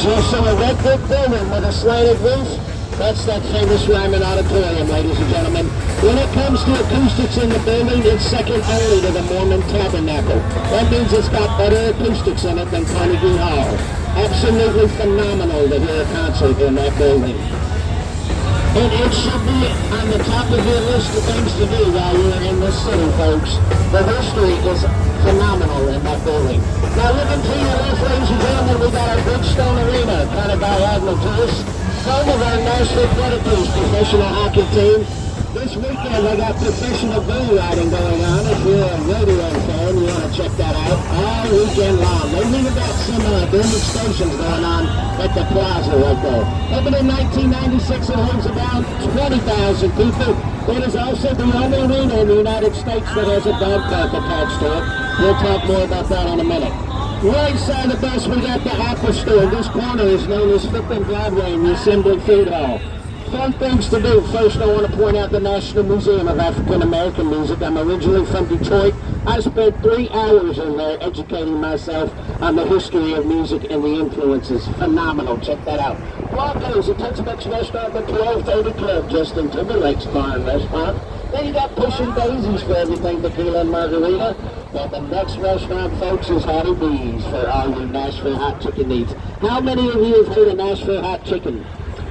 There's also a red brick building with a slanted roof. That's that famous Ryman Auditorium, ladies and gentlemen. When it comes to acoustics in the building, it's second only to the Mormon Tabernacle. That means it's got better acoustics in it than Carnegie Hall. Absolutely phenomenal to hear a concert in that building. And it should be on the top of your list of things to do while you're in this city, folks. The history is phenomenal in that building. Now, looking to your left, ladies and gentlemen, we got our Bridgestone Arena, kind of diagonal to us. Home of our Nashville Predators professional hockey team. This weekend, they got professional bull riding going on. If you're a rodeo fan, you want to check that out all weekend long. They've even got some demonstrations going on at the plaza right there. Opened in 1996, it holds about 20,000 people. It is also the only arena in the United States that has a dog park attached to it. We'll talk more about that in a minute. Right side of the bus, we got the Apple Store. This corner is known as 5th and Broadway in the Assembly Food Hall. Fun things to do. First, I want to point out the National Museum of African American Music. I'm originally from Detroit. I spent 3 hours in there educating myself on the history of music and the influences. Phenomenal. Check that out. Blanco's, a Tex-Mex restaurant, the 1230 Club, Justin Timberlake's bar and restaurant. Then you got Pushing Daisies for everything tequila and margarita. And the next restaurant, folks, is Hattie B's for all your Nashville hot chicken needs. How many of you have heard of Nashville hot chicken?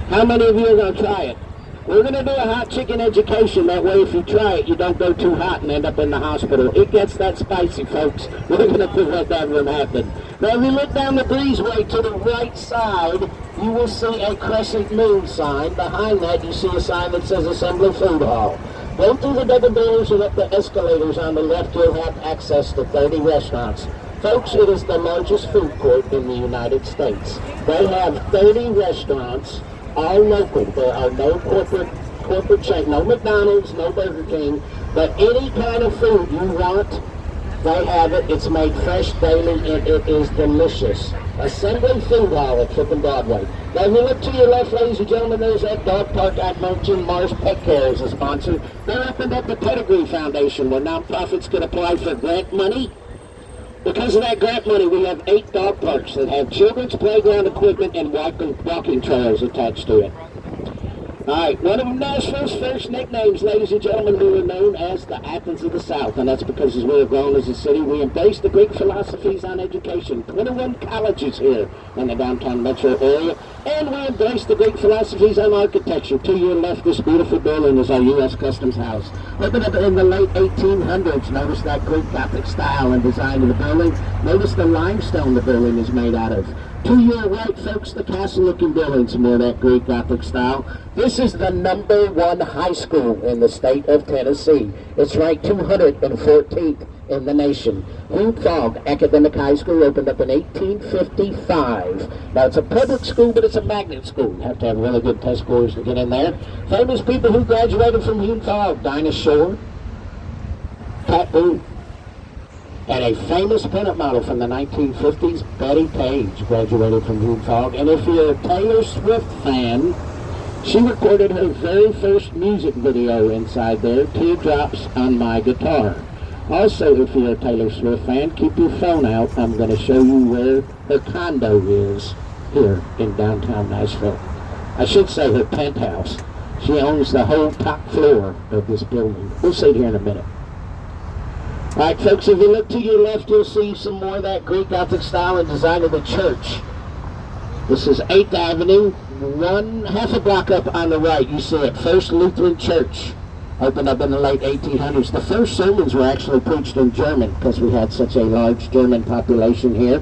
How many of you are going to try it? We're going to do a hot chicken education. That way, if you try it, you don't go too hot and end up in the hospital. It gets that spicy, folks. We're going to prevent that from happening. Now, if you look down the breezeway to the right side, you will see a crescent moon sign. Behind that, you see a sign that says Assembly Food Hall. Go through the double doors and up the escalators on the left, you'll have access to 30 restaurants. Folks, it is the largest food court in the United States. They have 30 restaurants, all local. There are no corporate chain, no McDonald's, no Burger King, but any kind of food you want, they have it. It's made fresh daily, and it is delicious. Assembly Food Hall at 5th and Broadway. Now, if you look to your left, ladies and gentlemen, there's that dog park I mentioned. Mars Pet Care is a sponsor. They're opened up the Pedigree Foundation, where nonprofits can apply for grant money. Because of that grant money, we have 8 dog parks that have children's playground equipment and walking trails attached to it. All right, one of Nashville's first nicknames, ladies and gentlemen, we were known as the Athens of the South, and that's because as we have grown as a city, we embrace the Greek philosophies on education. 21 colleges here in the downtown metro area, and we embrace the Greek philosophies on architecture. To your left, this beautiful building is our U.S. Customs House. Opened up in the late 1800s. Notice that Greek Gothic style and design of the building. Notice the limestone the building is made out of. To your right, folks, the castle-looking buildings near that Greek Gothic style. This is the #1 high school in the state of Tennessee. It's ranked 214th in the nation. Hume-Fogg Academic High School opened up in 1855. Now, it's a public school, but it's a magnet school. You have to have really good test scores to get in there. Famous people who graduated from Hume-Fogg: Dinah Shore, Pat Boone, and a famous pinup model from the 1950s, Betty Page, graduated from Hume-Fogg. And if you're a Taylor Swift fan, she recorded her very first music video inside there, Teardrops on My Guitar. Also, if you're a Taylor Swift fan, keep your phone out. I'm going to show you where her condo is here in downtown Nashville. I should say her penthouse. She owns the whole top floor of this building. We'll see it here in a minute. All right, folks, if you look to your left, you'll see some more of that Greek Gothic style and design of the church. This is 8th Avenue, half a block up on the right. You see it, First Lutheran Church, opened up in the late 1800s. The first sermons were actually preached in German because we had such a large German population here.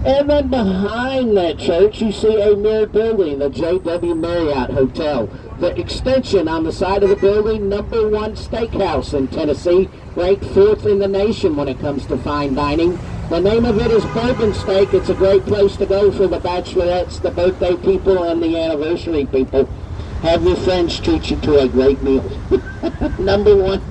And then behind that church, you see a mirrored building, the J.W. Marriott Hotel. The extension on the side of the building, #1 steakhouse in Tennessee, ranked 4th in the nation when it comes to fine dining. The name of it is Bourbon Steak. It's a great place to go for the bachelorettes, the birthday people, and the anniversary people. Have your friends treat you to a great meal. #1.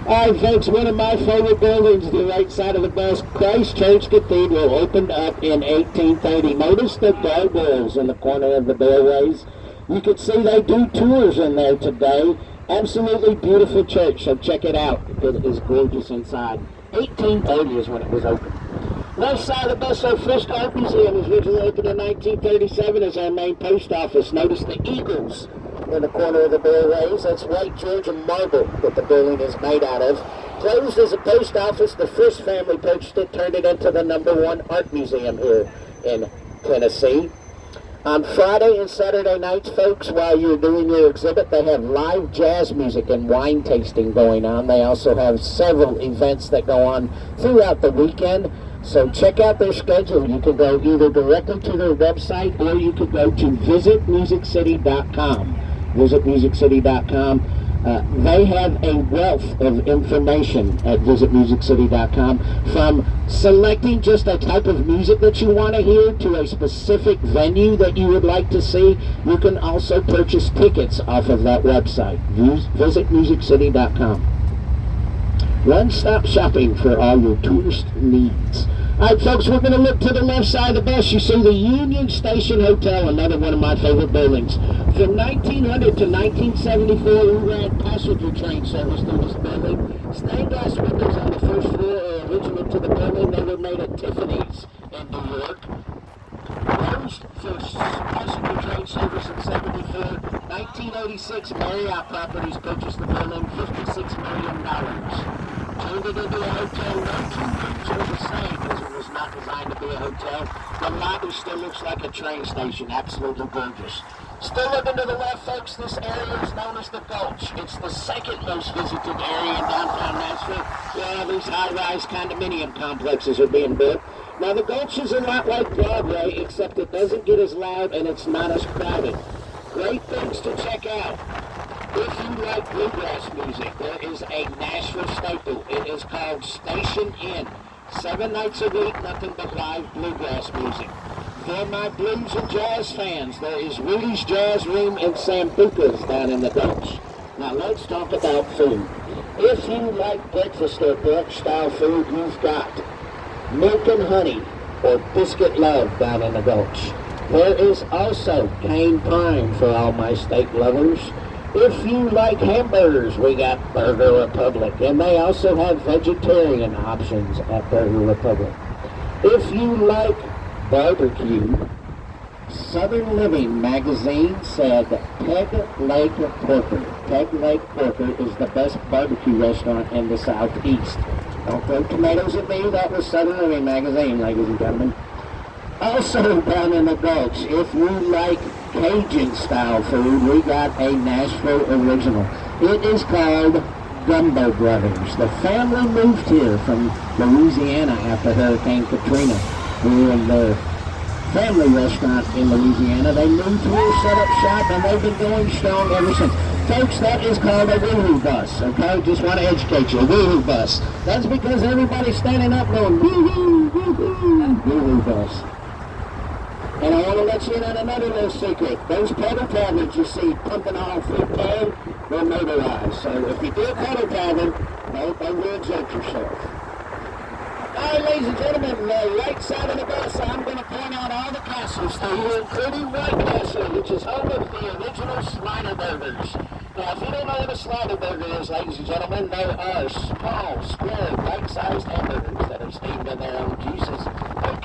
All right, folks, one of my favorite buildings, the right side of the bus, Christ Church Cathedral, opened up in 1830. Notice the gargoyles in the corner of the doorways. You can see they do tours in there today. Absolutely beautiful church, so check it out. It is gorgeous inside. 1830 is when it was opened. Left side of the bus, our Fisk Art Museum was originally opened in 1937 as our main post office. Notice the eagles in the corner of the doorways. That's white Georgia marble that the building is made out of. Closed as a post office, the Fisk family purchased it, turned it into the #1 art museum here in Tennessee. On Friday and Saturday nights, folks, while you're doing your exhibit, they have live jazz music and wine tasting going on. They also have several events that go on throughout the weekend. So check out their schedule. You can go either directly to their website or you could go to visitmusiccity.com. Visitmusiccity.com. They have a wealth of information at visitmusiccity.com, from selecting just a type of music that you want to hear to a specific venue that you would like to see. You can also purchase tickets off of that website. Visitmusiccity.com. One-stop shopping for all your tourist needs. All right, folks, we're going to look to the left side of the bus. You see the Union Station Hotel, another one of my favorite buildings. From 1900 to 1974, we ran passenger train service through this building. Stained glass windows on the first floor are original to the building. They were made at Tiffany's in New York. Closed for passenger train service in 74. 1986, Marriott Properties purchased the building, $56 million. Turned it into a hotel. No two rooms are the same because it was not designed to be a hotel. The lobby still looks like a train station. Absolutely gorgeous. Still looking to the left, folks, this area is known as the Gulch. It's the second most visited area in downtown Nashville. Yeah, these high-rise condominium complexes are being built. Now, the Gulch is a lot like Broadway, except it doesn't get as loud and it's not as crowded. Great things to check out. If you like bluegrass music, there is a Nashville staple. It is called Station Inn. 7 nights a week, nothing but live bluegrass music. For my blues and jazz fans, there is Rudy's Jazz Room and Sambuca's down in the Gulch. Now let's talk about food. If you like breakfast or brunch-style food, you've got Milk and Honey or Biscuit Love down in the Gulch. There is also Cane Pine for all my steak lovers. If you like hamburgers, we got Burger Republic, and they also have vegetarian options at Burger Republic. If you like barbecue, Southern Living magazine said Peg Lake Porker. Peg Lake Porker is the best barbecue restaurant in the Southeast. Don't throw tomatoes at me, that was Southern Living magazine, ladies and gentlemen. Also down in the Gulch, if you like Cajun style food, we got a Nashville original. It is called Gumbo Brothers. The family moved here from Louisiana after Hurricane Katrina. We were in their family restaurant in Louisiana. They moved here, set up shop, and they've been going strong ever since. Folks, that is called a woo-hoo bus, okay? Just want to educate you, a woo-hoo bus. That's because everybody's standing up going, woo-hoo, woo-hoo, woo-hoo bus. And I want to let you in on another little secret. Those pedal tablets you see pumping off through town, they're motorized. So if you do a pedal tablet, don't exert yourself. All right, ladies and gentlemen, the right side of the bus, I'm going to point out all the castles to you, including White Castle, which is home of the original Slider Burgers. Now, if you don't know what a Slider Burger is, ladies and gentlemen, they are small, square, bite-sized hamburgers that are steamed in their own juices. They're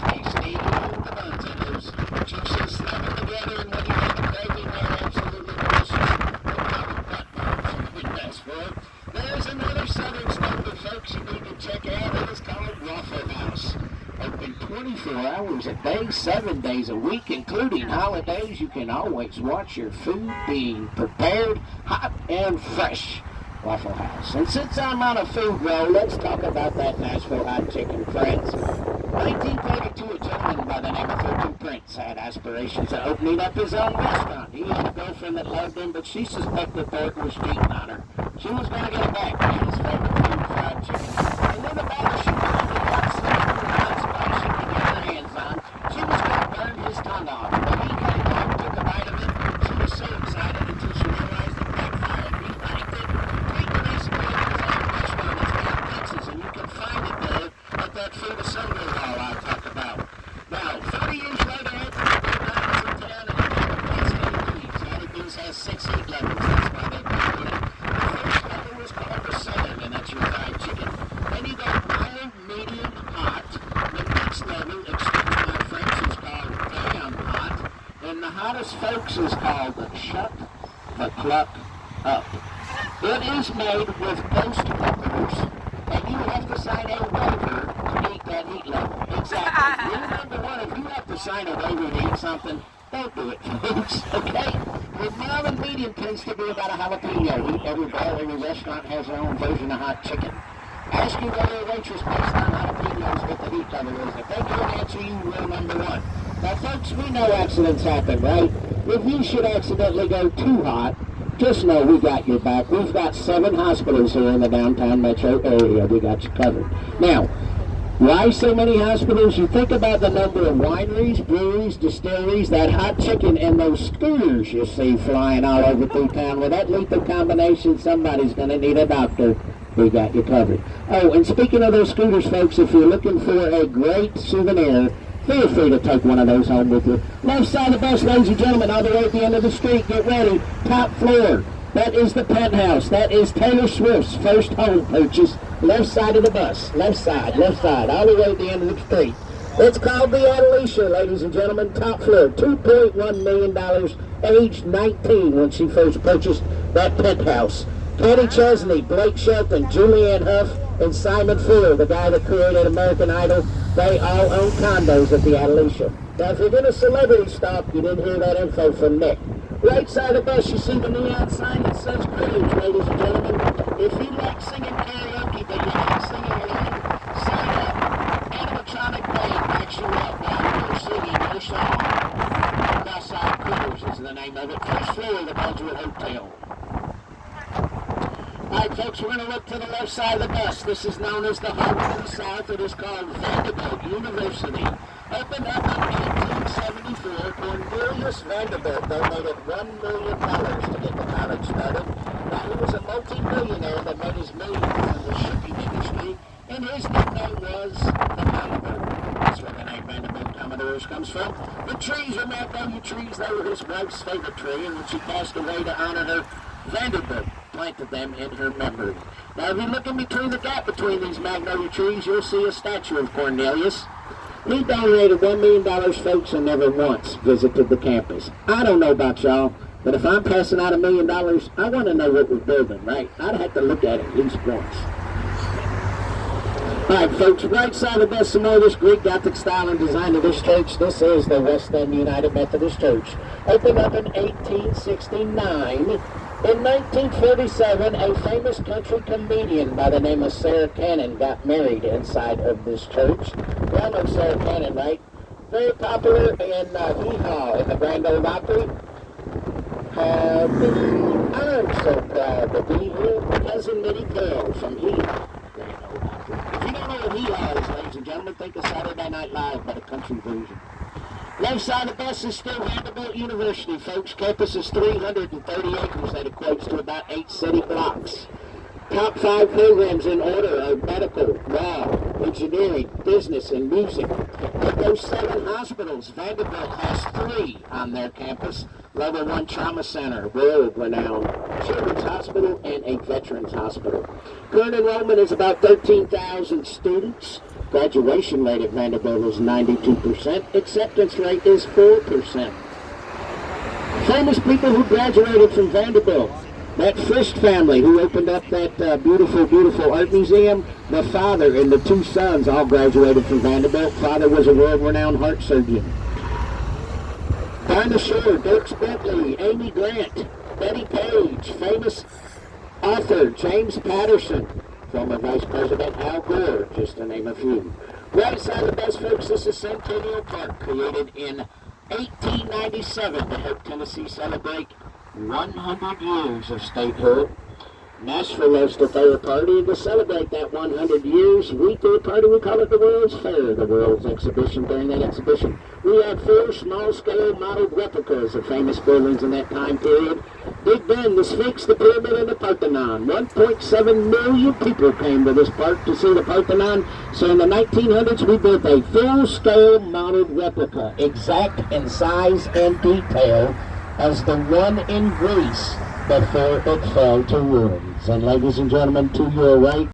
tasty, the buns in those juices slapping together, and when you have the gravy, they're absolutely delicious. Absolutely best for it. There's another southern staple, folks, you need to check out. It is called Waffle House. Open 24 hours a day, 7 days a week, including holidays. You can always watch your food being prepared hot and fresh. Waffle House. And since I'm on a food roll, let's talk about that Nashville hot chicken, friends. 1932, a gentleman by the name of Fulton Prince had aspirations of opening up his own restaurant. He had a girlfriend that loved him, but she suspected Thornton was cheating on her. She was going to get him back to his favorite food, fried chicken. And then the battle she wanted got slipped spice she could get her hands on. She was going to burn his tongue off. When he came home, took a bite of it, she was so excited until she realized it backfired. He liked it. Take the recipe of his own restaurant in South Texas, and you can find it there at that food assembly hall I talked about. Now, 30 years later, Anthony McDonald's in town, and he got a place named Leeds. All it has 6 heat levels. That's why they call it. The first level was called the Southern, and that's your hottest, folks, is called Shut the Cluck Up. It is made with ghost peppers, and you have to sign a waiver to meet that heat level. Exactly. Rule number one, if you have to sign a waiver to eat something, don't do it, folks, okay? The mild and medium tends to be about a jalapeno heat. Every bar, every restaurant has their own version of hot chicken. Ask your waiter or waitress based on jalapenos what the heat level is. If they can't answer you, rule number one. Now, folks, we know accidents happen, right? If you should accidentally go too hot, just know we got your back. We've got 7 hospitals here in the downtown metro area. We got you covered. Now, why so many hospitals? You think about the number of wineries, breweries, distilleries, that hot chicken, and those scooters you see flying all over through town. With that lethal combination, somebody's going to need a doctor. We got you covered. Oh, and speaking of those scooters, folks, if you're looking for a great souvenir, feel free to take one of those home with you. Left side of the bus, ladies and gentlemen, all the way at the end of the street. Get ready. Top floor. That is the penthouse. That is Taylor Swift's first home purchase. Left side of the bus. Left side, all the way at the end of the street. It's called the Adelicia, ladies and gentlemen. Top floor. $2.1 million, age 19 when she first purchased that penthouse. Kenny Chesney, Blake Shelton, Julianne Hough, and Simon Fuller, the guy that created American Idol, they all own condos at the Adelicia. Now, if you're going to celebrity stop, you didn't hear that info from Nick. Right side of the bus, you see the neon sign that says Cruise, ladies and gentlemen. If you like singing karaoke, but you like singing along, sign up. Animatronic Band backs you up while you're singing your song. Westside Cruise is the name of it. First floor of the Budget Hotel. Alright, folks, we're going to look to the left side of the bus. This is known as the Heart of the South. It is called Vanderbilt University. Opened up in 1874, Cornelius Vanderbilt donated $1 million to get the college started. Now, he was a multi-millionaire that made his millions in the shipping industry, and his nickname was the Commodore. That's where the name Vanderbilt Commodores comes from. The trees were magnolia trees. They were his wife's favorite tree, and when she passed away to honor her, Vanderbilt planted them in her memory. Now, if you look in between the gap between these magnolia trees, you'll see a statue of Cornelius. He donated $1 million, folks, and never once visited the campus. I don't know about y'all, but if I'm passing out $1 million, I want to know what we're building, right? I'd have to look at it at least once. All right, folks, right side of the bus, some more of this Greek Gothic style and design of this church. This is the West End United Methodist Church. Opened up in 1869. In 1947, a famous country comedian by the name of Sarah Cannon got married inside of this church. Y'all know Sarah Cannon, right? Very popular in Hee-Haw in the Grand Ole Opry. I'm so proud to be here. Cousin Mitty Tell from Hee-Haw. Grand Ole Opry. If you don't know what Hee-Haw is, ladies and gentlemen, think of Saturday Night Live, but a country version. Left side of the bus is still Vanderbilt University, folks. Campus is 330 acres. That equates to about 8 city blocks. Top 5 programs in order are medical, law, engineering, business, and music. Of those 7 hospitals, Vanderbilt has 3 on their campus. Level 1 Trauma Center, world-renowned Children's Hospital, and a Veterans Hospital. Current enrollment is about 13,000 students. Graduation rate at Vanderbilt is 92%. Acceptance rate is 4%. Famous people who graduated from Vanderbilt. That Frist family who opened up that beautiful, beautiful art museum. The father and the 2 sons all graduated from Vanderbilt. Father was a world-renowned heart surgeon. Dinah Shore, Dierks Bentley, Amy Grant, Betty Page, famous author James Patterson, former Vice President Al Gore, just to name a few. Right side of the bus, folks, this is Centennial Park, created in 1897 to help Tennessee celebrate 100 years of statehood. Nashville loves to throw a party, and to celebrate that 100 years, we throw a party. We call it the World's Fair, the World's Exhibition. During that exhibition, we had 4 small-scale modeled replicas of famous buildings in that time period. Big Ben, the Sphinx, the Pyramid, and the Parthenon. 1.7 million people came to this park to see the Parthenon. So in the 1900s, we built a full-scale modeled replica, exact in size and detail, as the one in Greece before it fell to ruins. And ladies and gentlemen, to your right,